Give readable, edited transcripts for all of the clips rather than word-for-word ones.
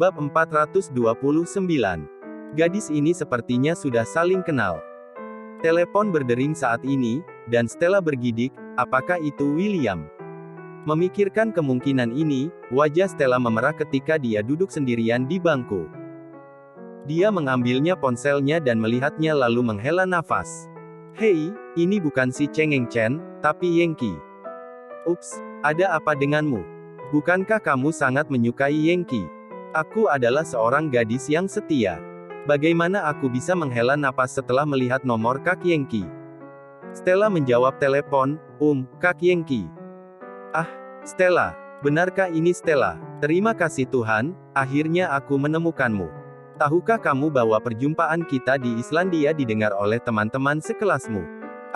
Bab 429. Gadis ini sepertinya sudah saling kenal. Telepon berdering saat ini, dan Stella bergidik, apakah itu William? Memikirkan kemungkinan ini, wajah Stella memerah ketika dia duduk sendirian di bangku. Dia mengambilnya ponselnya dan melihatnya lalu menghela nafas. Hei, ini bukan si Cheng Chen, tapi Yengqi. Ups, ada apa denganmu? Bukankah kamu sangat menyukai Yengqi? Aku adalah seorang gadis yang setia. Bagaimana aku bisa menghela napas setelah melihat nomor Kak Yengqi? Stella menjawab telepon, Kak Yengqi. Ah, Stella. Benarkah ini Stella? Terima kasih Tuhan, akhirnya aku menemukanmu. Tahukah kamu bahwa perjumpaan kita di Islandia didengar oleh teman-teman sekelasmu?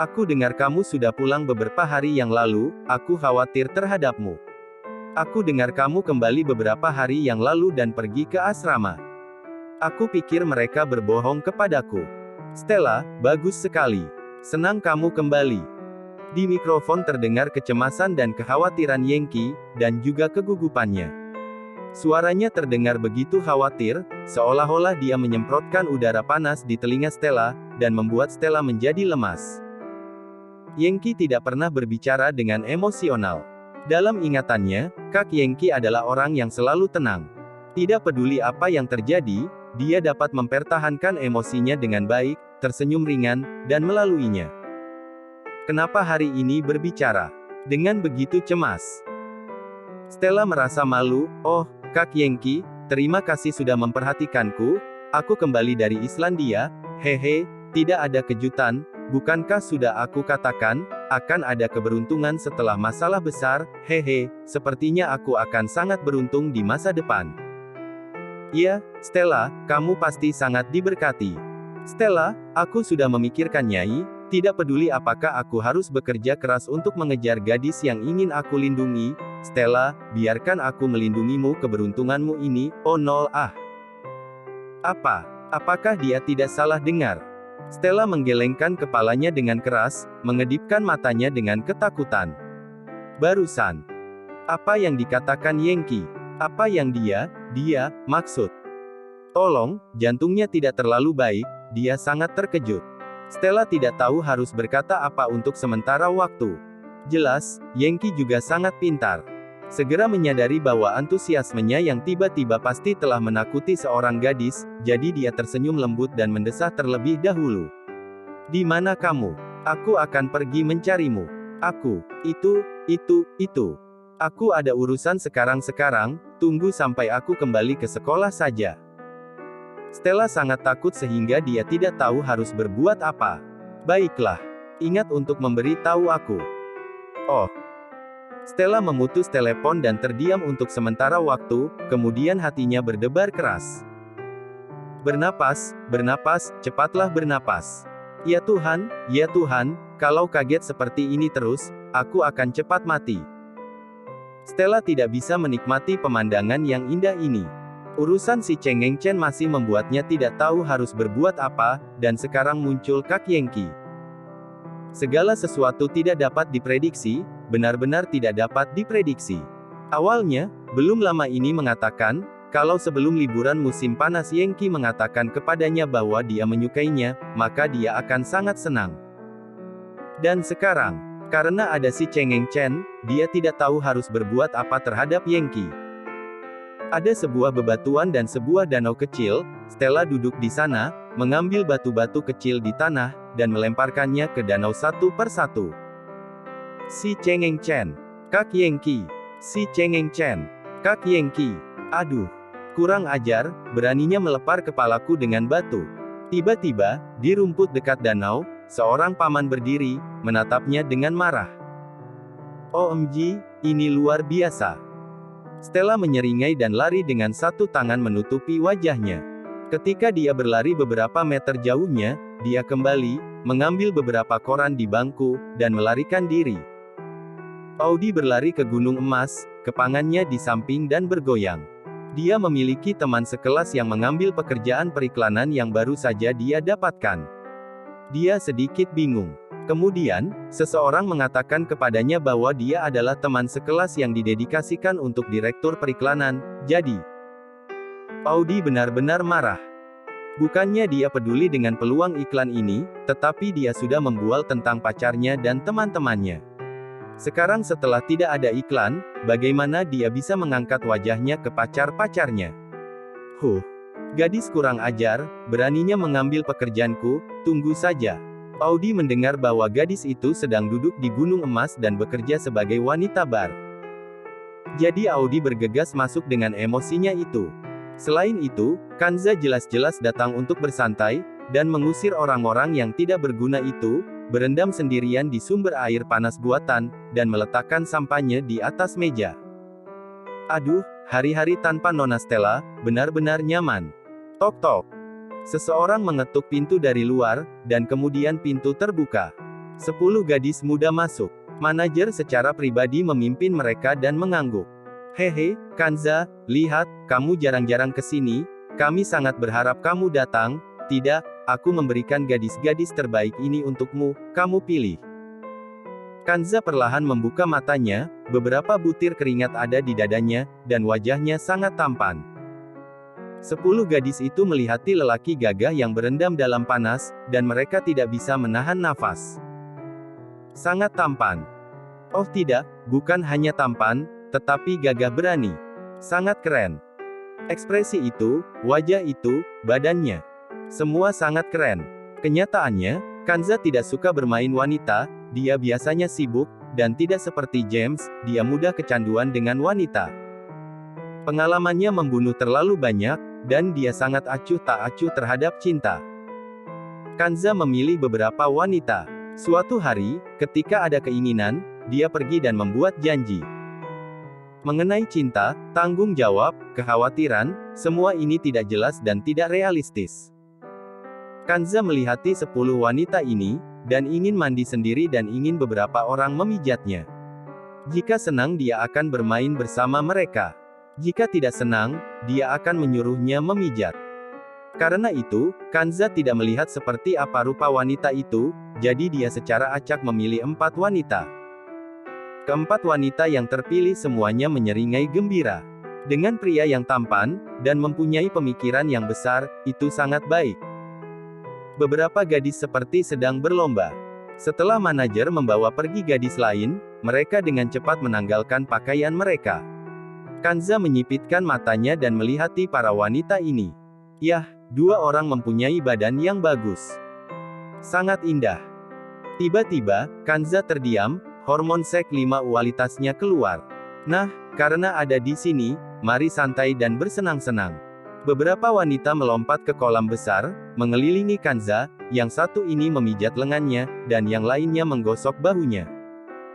Aku dengar kamu sudah pulang beberapa hari yang lalu, aku khawatir terhadapmu. Aku dengar kamu kembali beberapa hari yang lalu dan pergi ke asrama. Aku pikir mereka berbohong kepadaku. Stella, bagus sekali. Senang kamu kembali. Di mikrofon terdengar kecemasan dan kekhawatiran Yengqi, dan juga kegugupannya. Suaranya terdengar begitu khawatir, seolah-olah dia menyemprotkan udara panas di telinga Stella, dan membuat Stella menjadi lemas. Yengqi tidak pernah berbicara dengan emosional. Dalam ingatannya, Kak Yengqi adalah orang yang selalu tenang. Tidak peduli apa yang terjadi, dia dapat mempertahankan emosinya dengan baik, tersenyum ringan, dan melaluinya. Kenapa hari ini berbicara dengan begitu cemas? Stella merasa malu. Oh, Kak Yengqi, terima kasih sudah memperhatikanku. Aku kembali dari Islandia. Hehe, tidak ada kejutan. Bukankah sudah aku katakan, akan ada keberuntungan setelah masalah besar, hehe, sepertinya aku akan sangat beruntung di masa depan. Iya, Stella, kamu pasti sangat diberkati. Stella, aku sudah memikirkan Nyai, tidak peduli apakah aku harus bekerja keras untuk mengejar gadis yang ingin aku lindungi, Stella, biarkan aku melindungimu keberuntunganmu ini, oh nol ah. Apa? Apakah dia tidak salah dengar? Stella menggelengkan kepalanya dengan keras, mengedipkan matanya dengan ketakutan. Barusan. Apa yang dikatakan Yengqi? Apa yang dia maksud? Tolong, jantungnya tidak terlalu baik, dia sangat terkejut. Stella tidak tahu harus berkata apa untuk sementara waktu. Jelas, Yengqi juga sangat pintar. Segera menyadari bahwa antusiasmenya yang tiba-tiba pasti telah menakuti seorang gadis, jadi dia tersenyum lembut dan mendesah terlebih dahulu. Di mana kamu? Aku akan pergi mencarimu. Aku, itu. Aku ada urusan sekarang, tunggu sampai aku kembali ke sekolah saja. Stella sangat takut sehingga dia tidak tahu harus berbuat apa. Baiklah. Ingat untuk memberi tahu aku. Oh. Stella memutus telepon dan terdiam untuk sementara waktu, kemudian hatinya berdebar keras. Bernapas, cepatlah bernapas. Ya Tuhan, kalau kaget seperti ini terus, aku akan cepat mati. Stella tidak bisa menikmati pemandangan yang indah ini. Urusan si Cheng Chen masih membuatnya tidak tahu harus berbuat apa, dan sekarang muncul Kak Yengqi. Segala sesuatu tidak dapat diprediksi, benar-benar tidak dapat diprediksi. Awalnya, belum lama ini mengatakan, kalau sebelum liburan musim panas Yengqi mengatakan kepadanya bahwa dia menyukainya, maka dia akan sangat senang. Dan sekarang, karena ada si Cheng Chen, dia tidak tahu harus berbuat apa terhadap Yengqi. Ada sebuah bebatuan dan sebuah danau kecil. Stella duduk di sana, mengambil batu-batu kecil di tanah, dan melemparkannya ke danau satu persatu. Si Cheng Chen. Kak Yengqi. Si Cheng Chen. Kak Yengqi. Aduh. Kurang ajar, beraninya melepar kepalaku dengan batu. Tiba-tiba, di rumput dekat danau, seorang paman berdiri, menatapnya dengan marah. OMG, ini luar biasa. Stella menyeringai dan lari dengan satu tangan menutupi wajahnya. Ketika dia berlari beberapa meter jauhnya, dia kembali, mengambil beberapa koran di bangku, dan melarikan diri. Audi berlari ke Gunung Emas, kepangannya di samping dan bergoyang. Dia memiliki teman sekelas yang mengambil pekerjaan periklanan yang baru saja dia dapatkan. Dia sedikit bingung. Kemudian, seseorang mengatakan kepadanya bahwa dia adalah teman sekelas yang didedikasikan untuk direktur periklanan, jadi Audi benar-benar marah. Bukannya dia peduli dengan peluang iklan ini, tetapi dia sudah membual tentang pacarnya dan teman-temannya. Sekarang setelah tidak ada iklan, bagaimana dia bisa mengangkat wajahnya ke pacar-pacarnya? Gadis kurang ajar, beraninya mengambil pekerjaanku, tunggu saja. Audi mendengar bahwa gadis itu sedang duduk di Gunung Emas dan bekerja sebagai wanita bar. Jadi Audi bergegas masuk dengan emosinya itu. Selain itu, Kanza jelas-jelas datang untuk bersantai, dan mengusir orang-orang yang tidak berguna itu, berendam sendirian di sumber air panas buatan, dan meletakkan sampahnya di atas meja. Aduh, hari-hari tanpa Nona Stella, benar-benar nyaman. Tok-tok. Seseorang mengetuk pintu dari luar, dan kemudian pintu terbuka. 10 gadis muda masuk. Manajer secara pribadi memimpin mereka dan mengangguk. Hehe, Kanza, lihat, kamu jarang-jarang ke sini, kami sangat berharap kamu datang. Tidak, aku memberikan gadis-gadis terbaik ini untukmu, kamu pilih. Kanza perlahan membuka matanya, beberapa butir keringat ada di dadanya, dan wajahnya sangat tampan. 10 gadis itu melihati lelaki gagah yang berendam dalam panas, dan mereka tidak bisa menahan nafas. Sangat tampan. Oh tidak, bukan hanya tampan, tetapi gagah berani. Sangat keren. Ekspresi itu, wajah itu, badannya. Semua sangat keren. Kenyataannya, Kanza tidak suka bermain wanita, dia biasanya sibuk, dan tidak seperti James, dia mudah kecanduan dengan wanita. Pengalamannya membunuh terlalu banyak, dan dia sangat acuh tak acuh terhadap cinta. Kanza memilih beberapa wanita. Suatu hari, ketika ada keinginan, dia pergi dan membuat janji. Mengenai cinta, tanggung jawab, kekhawatiran, semua ini tidak jelas dan tidak realistis. Kanza melihati 10 wanita ini, dan ingin mandi sendiri dan ingin beberapa orang memijatnya. Jika senang dia akan bermain bersama mereka. Jika tidak senang, dia akan menyuruhnya memijat. Karena itu, Kanza tidak melihat seperti apa rupa wanita itu, jadi dia secara acak memilih 4 wanita. Keempat wanita yang terpilih semuanya menyeringai gembira. Dengan pria yang tampan, dan mempunyai pemikiran yang besar, itu sangat baik. Beberapa gadis seperti sedang berlomba. Setelah manajer membawa pergi gadis lain, mereka dengan cepat menanggalkan pakaian mereka. Kanza menyipitkan matanya dan melihati para wanita ini. Yah, 2 orang mempunyai badan yang bagus. Sangat indah. Tiba-tiba, Kanza terdiam, hormon seksualitasnya keluar. Nah, karena ada di sini, mari santai dan bersenang-senang. Beberapa wanita melompat ke kolam besar, mengelilingi Kanza, yang satu ini memijat lengannya, dan yang lainnya menggosok bahunya.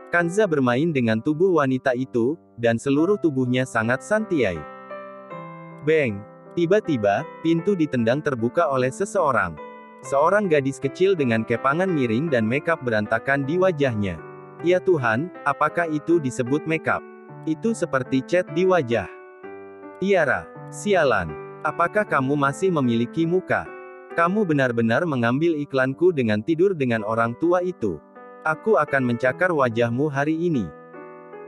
Kanza bermain dengan tubuh wanita itu, dan seluruh tubuhnya sangat santai. Bang! Tiba-tiba, pintu ditendang terbuka oleh seseorang. Seorang gadis kecil dengan kepangan miring dan makeup berantakan di wajahnya. Ya Tuhan, apakah itu disebut makeup? Itu seperti cat di wajah. Tiara, sialan. Apakah kamu masih memiliki muka? Kamu benar-benar mengambil iklanku dengan tidur dengan orang tua itu. Aku akan mencakar wajahmu hari ini.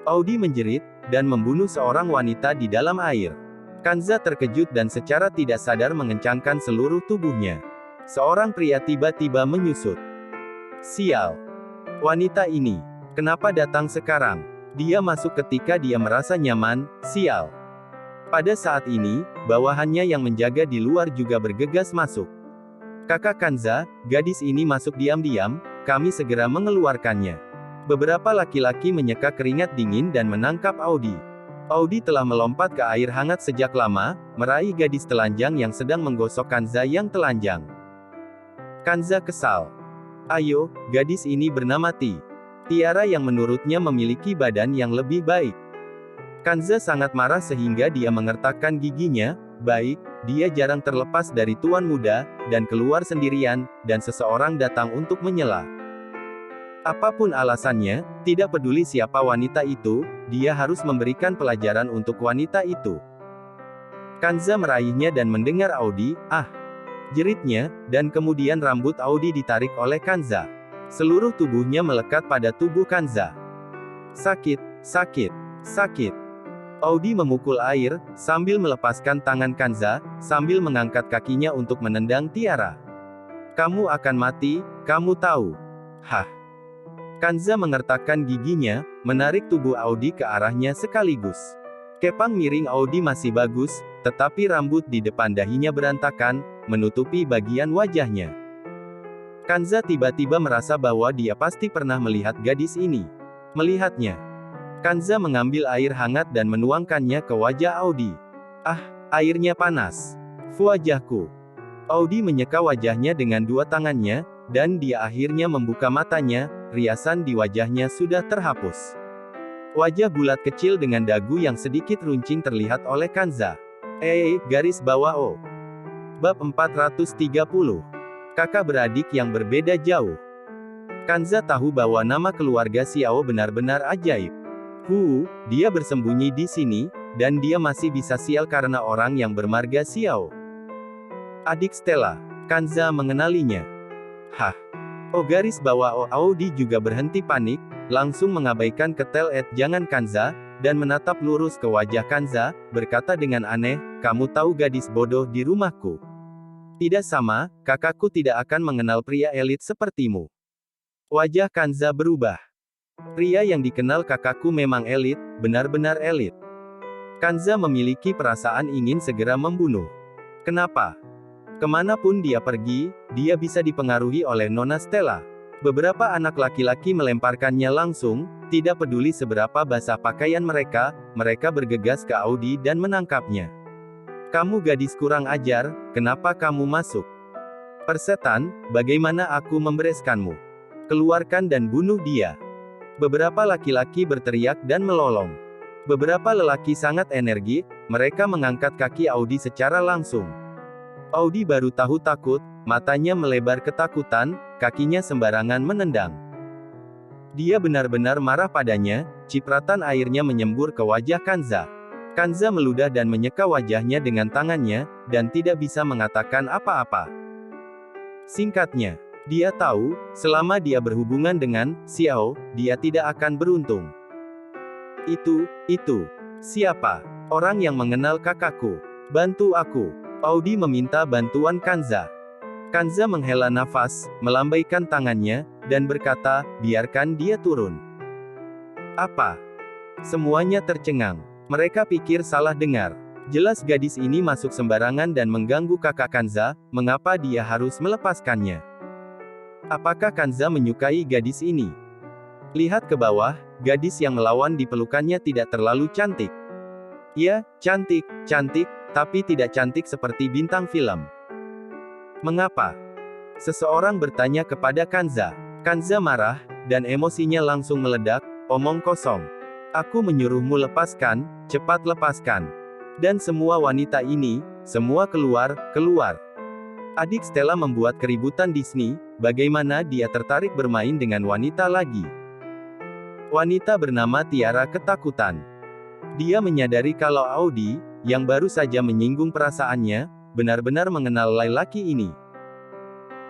Audi menjerit, dan membunuh seorang wanita di dalam air. Kanza terkejut dan secara tidak sadar mengencangkan seluruh tubuhnya. Seorang pria tiba-tiba menyusut. Sial. Wanita ini. Kenapa datang sekarang? Dia masuk ketika dia merasa nyaman, sial. Pada saat ini, bawahannya yang menjaga di luar juga bergegas masuk. Kakak Kanza, gadis ini masuk diam-diam, kami segera mengeluarkannya. Beberapa laki-laki menyeka keringat dingin dan menangkap Audi. Audi telah melompat ke air hangat sejak lama, meraih gadis telanjang yang sedang menggosok Kanza yang telanjang. Kanza kesal. Ayo, gadis ini bernama Tiara yang menurutnya memiliki badan yang lebih baik. Kanza sangat marah sehingga dia mengertakkan giginya. Baik, dia jarang terlepas dari tuan muda, dan keluar sendirian, dan seseorang datang untuk menyela. Apapun alasannya, tidak peduli siapa wanita itu, dia harus memberikan pelajaran untuk wanita itu. Kanza meraihnya dan mendengar Audi, jeritnya, dan kemudian rambut Audi ditarik oleh Kanza. Seluruh tubuhnya melekat pada tubuh Kanza. Sakit, sakit, sakit. Audi memukul air, sambil melepaskan tangan Kanza, sambil mengangkat kakinya untuk menendang Tiara. Kamu akan mati, kamu tahu. Hah. Kanza mengertakkan giginya, menarik tubuh Audi ke arahnya sekaligus. Kepang miring Audi masih bagus, tetapi rambut di depan dahinya berantakan, menutupi bagian wajahnya. Kanza tiba-tiba merasa bahwa dia pasti pernah melihat gadis ini. Melihatnya. Kanza mengambil air hangat dan menuangkannya ke wajah Audi. Ah, airnya panas. Wajahku. Audi menyeka wajahnya dengan dua tangannya, dan dia akhirnya membuka matanya, riasan di wajahnya sudah terhapus. Wajah bulat kecil dengan dagu yang sedikit runcing terlihat oleh Kanza. Garis bawah O. Bab 430. Kakak beradik yang berbeda jauh. Kanza tahu bahwa nama keluarga Xiao benar-benar ajaib. Dia bersembunyi di sini, dan dia masih bisa sial karena orang yang bermarga Xiao. Adik Stella. Kanza mengenalinya. Hah. Garis bawah O. Audi juga berhenti panik, langsung mengabaikan ketel jangan Kanza, dan menatap lurus ke wajah Kanza, berkata dengan aneh, kamu tahu gadis bodoh di rumahku. Tidak sama, kakakku tidak akan mengenal pria elit sepertimu. Wajah Kanza berubah. Pria yang dikenal kakakku memang elit, benar-benar elit. Kanza memiliki perasaan ingin segera membunuh. Kenapa? Kemanapun dia pergi, dia bisa dipengaruhi oleh Nona Stella. Beberapa anak laki-laki melemparkannya langsung, tidak peduli seberapa basah pakaian mereka bergegas ke Audi dan menangkapnya. Kamu gadis kurang ajar, kenapa kamu masuk? Persetan, bagaimana aku membereskanmu? Keluarkan dan bunuh dia. Beberapa laki-laki berteriak dan melolong. Beberapa lelaki sangat energi, mereka mengangkat kaki Audi secara langsung. Audi baru tahu takut, matanya melebar ketakutan, kakinya sembarangan menendang. Dia benar-benar marah padanya, cipratan airnya menyembur ke wajah Kanza. Kanza meludah dan menyeka wajahnya dengan tangannya, dan tidak bisa mengatakan apa-apa. Singkatnya, dia tahu, selama dia berhubungan dengan Xiao, dia tidak akan beruntung. Itu, siapa? Orang yang mengenal kakakku. Bantu aku. Audi meminta bantuan Kanza. Kanza menghela nafas, melambaikan tangannya, dan berkata, biarkan dia turun. Apa? Semuanya tercengang. Mereka pikir salah dengar. Jelas gadis ini masuk sembarangan dan mengganggu kakak Kanza, mengapa dia harus melepaskannya? Apakah Kanza menyukai gadis ini? Lihat ke bawah, gadis yang melawan di pelukannya tidak terlalu cantik. Ya, cantik, tapi tidak cantik seperti bintang film. Mengapa? Seseorang bertanya kepada Kanza. Kanza marah, dan emosinya langsung meledak, omong kosong. Aku menyuruhmu lepaskan, cepat lepaskan. Dan semua wanita ini, semua keluar. Adik Stella membuat keributan Disney, bagaimana dia tertarik bermain dengan wanita lagi. Wanita bernama Tiara ketakutan. Dia menyadari kalau Audi, yang baru saja menyinggung perasaannya, benar-benar mengenal lelaki ini.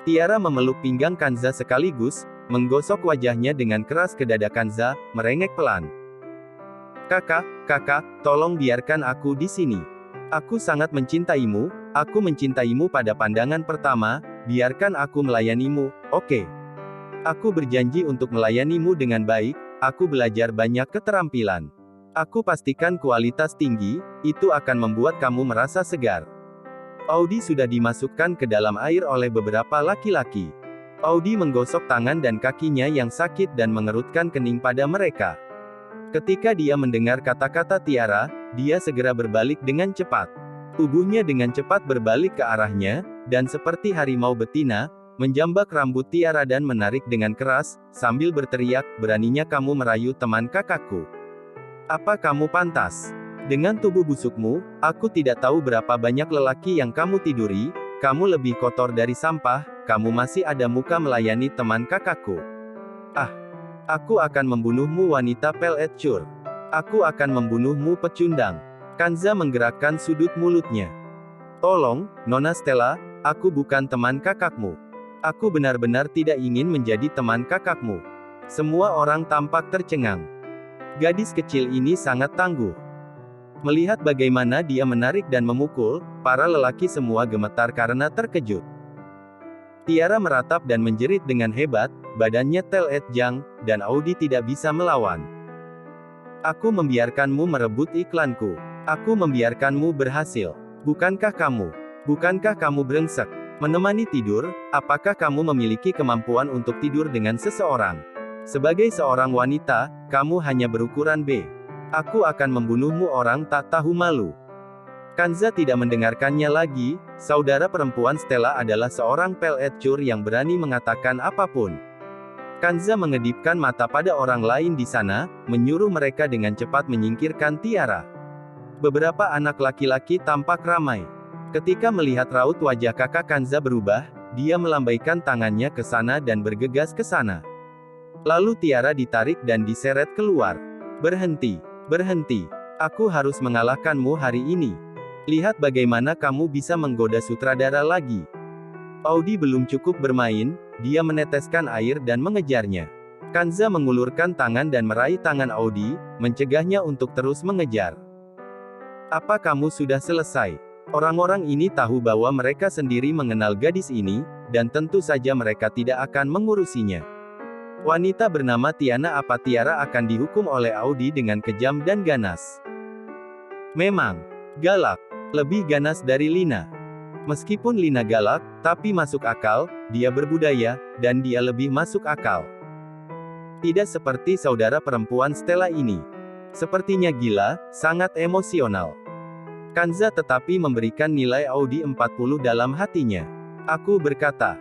Tiara memeluk pinggang Kanza sekaligus, menggosok wajahnya dengan keras ke dada Kanza, merengek pelan. Kakak, tolong biarkan aku di sini. Aku sangat mencintaimu, aku mencintaimu pada pandangan pertama, biarkan aku melayanimu, oke? Aku berjanji untuk melayanimu dengan baik, aku belajar banyak keterampilan. Aku pastikan kualitas tinggi, itu akan membuat kamu merasa segar. Audi sudah dimasukkan ke dalam air oleh beberapa laki-laki. Audi menggosok tangan dan kakinya yang sakit dan mengerutkan kening pada mereka. Ketika dia mendengar kata-kata Tiara, dia segera berbalik dengan cepat. Tubuhnya dengan cepat berbalik ke arahnya, dan seperti harimau betina, menjambak rambut Tiara dan menarik dengan keras, sambil berteriak, beraninya kamu merayu teman kakakku. Apa kamu pantas? Dengan tubuh busukmu, aku tidak tahu berapa banyak lelaki yang kamu tiduri, kamu lebih kotor dari sampah, kamu masih ada muka melayani teman kakakku. Aku akan membunuhmu wanita pelet cur. Aku akan membunuhmu pecundang. Kanza menggerakkan sudut mulutnya. Tolong, Nona Stella, aku bukan teman kakakmu. Aku benar-benar tidak ingin menjadi teman kakakmu. Semua orang tampak tercengang. Gadis kecil ini sangat tangguh. Melihat bagaimana dia menarik dan memukul, para lelaki semua gemetar karena terkejut. Tiara meratap dan menjerit dengan hebat, badannya teledjang, dan Audi tidak bisa melawan. Aku membiarkanmu merebut iklanku. Aku membiarkanmu berhasil. Bukankah kamu brengsek? Menemani tidur, apakah kamu memiliki kemampuan untuk tidur dengan seseorang? Sebagai seorang wanita, kamu hanya berukuran B. Aku akan membunuhmu orang tak tahu malu. Kanza tidak mendengarkannya lagi, saudara perempuan Stella adalah seorang pelacur yang berani mengatakan apapun. Kanza mengedipkan mata pada orang lain di sana, menyuruh mereka dengan cepat menyingkirkan Tiara. Beberapa anak laki-laki tampak ramai. Ketika melihat raut wajah kakak Kanza berubah, dia melambaikan tangannya ke sana dan bergegas ke sana. Lalu Tiara ditarik dan diseret keluar. Berhenti. Berhenti. Aku harus mengalahkanmu hari ini. Lihat bagaimana kamu bisa menggoda sutradara lagi. Audi belum cukup bermain, dia meneteskan air dan mengejarnya. Kanza mengulurkan tangan dan meraih tangan Audi, mencegahnya untuk terus mengejar. Apa kamu sudah selesai? Orang-orang ini tahu bahwa mereka sendiri mengenal gadis ini, dan tentu saja mereka tidak akan mengurusinya. Wanita bernama Tiana Tiara akan dihukum oleh Audi dengan kejam dan ganas. Memang galak, lebih ganas dari Lina. Meskipun Lina galak, tapi masuk akal, dia berbudaya, dan dia lebih masuk akal. Tidak seperti saudara perempuan Stella ini. Sepertinya gila, sangat emosional. Kanza tetapi memberikan nilai Audi 40 dalam hatinya. Aku berkata,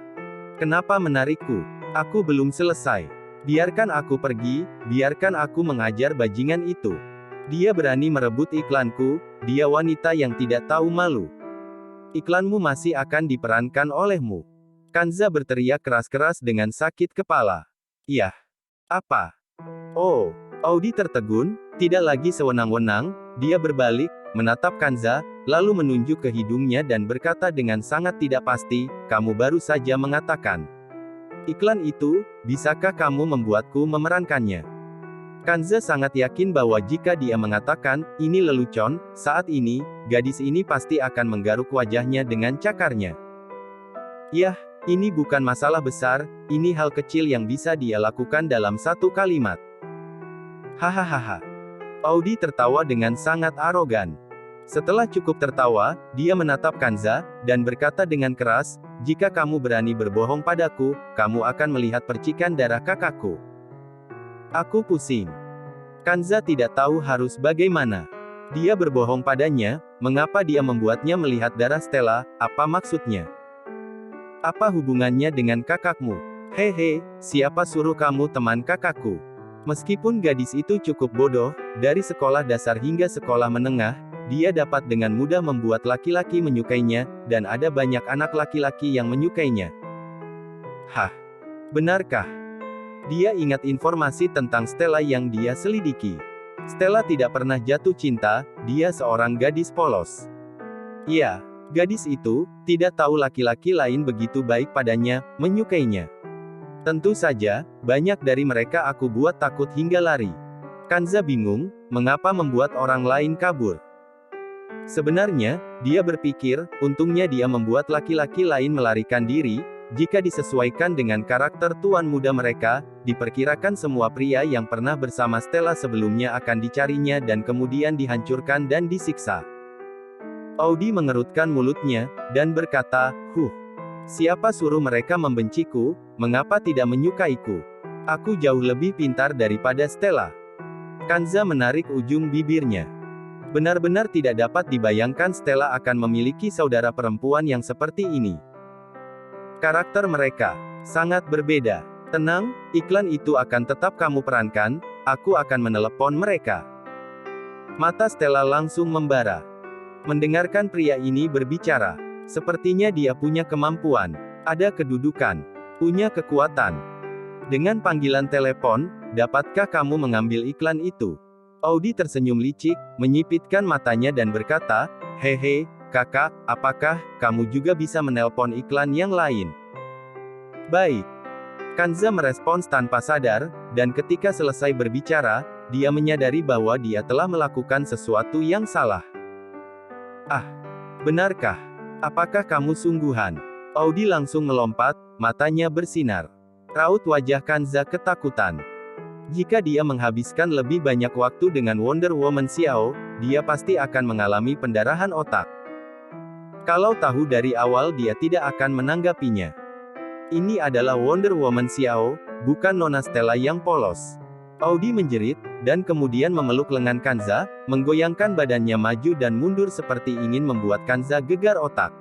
kenapa menarikku? Aku belum selesai. Biarkan aku pergi, biarkan aku mengajar bajingan itu. Dia berani merebut iklanku, dia wanita yang tidak tahu malu. Iklanmu masih akan diperankan olehmu. Kanza berteriak keras-keras dengan sakit kepala. Yah. Apa? Oh, Audi tertegun, tidak lagi sewenang-wenang, dia berbalik, menatap Kanza, lalu menunjuk ke hidungnya dan berkata dengan sangat tidak pasti, kamu baru saja mengatakan. Iklan itu, bisakah kamu membuatku memerankannya? Kanza sangat yakin bahwa jika dia mengatakan, ini lelucon, saat ini, gadis ini pasti akan menggaruk wajahnya dengan cakarnya. Yah, ini bukan masalah besar, ini hal kecil yang bisa dia lakukan dalam satu kalimat. Hahaha. Audi tertawa dengan sangat arogan. Setelah cukup tertawa, dia menatap Kanza, dan berkata dengan keras, jika kamu berani berbohong padaku, kamu akan melihat percikan darah kakakku. Aku pusing. Kanza tidak tahu harus bagaimana. Dia berbohong padanya, mengapa dia membuatnya melihat darah Stella, apa maksudnya? Apa hubungannya dengan kakakmu? Hehe, siapa suruh kamu teman kakakku? Meskipun gadis itu cukup bodoh, dari sekolah dasar hingga sekolah menengah, dia dapat dengan mudah membuat laki-laki menyukainya, dan ada banyak anak laki-laki yang menyukainya. Hah? Benarkah? Dia ingat informasi tentang Stella yang dia selidiki. Stella tidak pernah jatuh cinta, dia seorang gadis polos. Iya, gadis itu, tidak tahu laki-laki lain begitu baik padanya, menyukainya. Tentu saja, banyak dari mereka aku buat takut hingga lari. Kanza bingung, mengapa membuat orang lain kabur. Sebenarnya, dia berpikir, untungnya dia membuat laki-laki lain melarikan diri, jika disesuaikan dengan karakter tuan muda mereka, diperkirakan semua pria yang pernah bersama Stella sebelumnya akan dicarinya dan kemudian dihancurkan dan disiksa. Audi mengerutkan mulutnya, dan berkata, siapa suruh mereka membenciku, mengapa tidak menyukaiku? Aku jauh lebih pintar daripada Stella. Kanza menarik ujung bibirnya. Benar-benar tidak dapat dibayangkan Stella akan memiliki saudara perempuan yang seperti ini. Karakter mereka sangat berbeda. Tenang, iklan itu akan tetap kamu perankan, aku akan menelepon mereka. Mata Stella langsung membara. Mendengarkan pria ini berbicara, sepertinya dia punya kemampuan, ada kedudukan, punya kekuatan. Dengan panggilan telepon, dapatkah kamu mengambil iklan itu? Audi tersenyum licik, menyipitkan matanya dan berkata, hehe, kakak, apakah kamu juga bisa menelpon iklan yang lain? Baik. Kanza merespons tanpa sadar, dan ketika selesai berbicara, dia menyadari bahwa dia telah melakukan sesuatu yang salah. Ah, benarkah? Apakah kamu sungguhan? Audi langsung melompat, matanya bersinar. Raut wajah Kanza ketakutan. Jika dia menghabiskan lebih banyak waktu dengan Wonder Woman Xiao, dia pasti akan mengalami pendarahan otak. Kalau tahu dari awal dia tidak akan menanggapinya. Ini adalah Wonder Woman Xiao, bukan Nona Stella yang polos. Audi menjerit, dan kemudian memeluk lengan Kanza, menggoyangkan badannya maju dan mundur seperti ingin membuat Kanza gegar otak.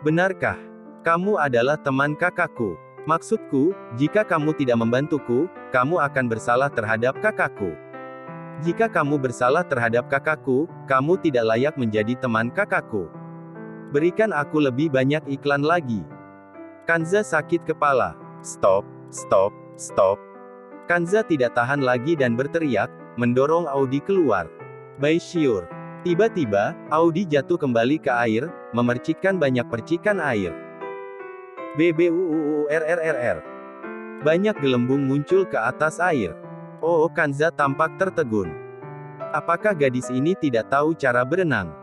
Benarkah? Kamu adalah teman kakakku. Maksudku, jika kamu tidak membantuku, kamu akan bersalah terhadap kakakku. Jika kamu bersalah terhadap kakakku, kamu tidak layak menjadi teman kakakku. Berikan aku lebih banyak iklan lagi. Kanza sakit kepala. Stop, stop, stop. Kanza tidak tahan lagi dan berteriak, mendorong Audi keluar. Baisyur. Tiba-tiba, Audi jatuh kembali ke air, memercikkan banyak percikan air. BBUUURRRR. Banyak gelembung muncul ke atas air. Oh, Kanza tampak tertegun. Apakah gadis ini tidak tahu cara berenang?